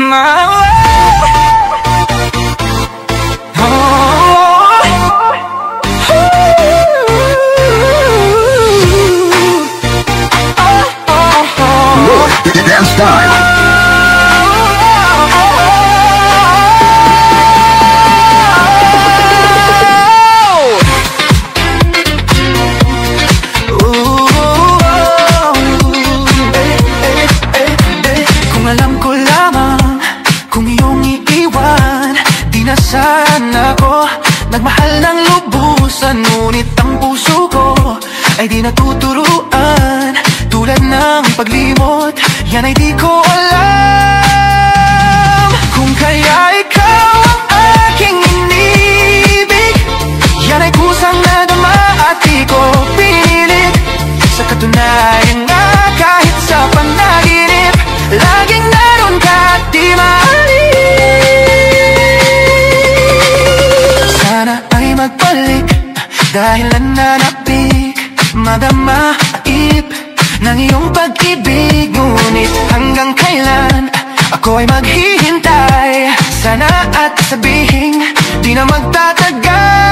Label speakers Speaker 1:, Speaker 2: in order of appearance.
Speaker 1: my love.
Speaker 2: Dance time.
Speaker 1: Kung alam ko lamang, kung iyong iiwan, di na sana ako nagmahal ng lubusan. Ngunit ang puso ko ay di natuturuan. Tulad ng paglimot, yan ay di ko alam. Kung kaya ikaw ang aking inibig, yan ay kusang nadama at di ko pinilit. Sa katunayan nga kahit sa panaginip, laging naroon ka at di maalis. Sana ay magbalik dahil nananapik, madama aib ng iyong pag-ibig. Ngunit hanggang kailan ako ay maghihintay? Sana at sabihin di na magtatagal.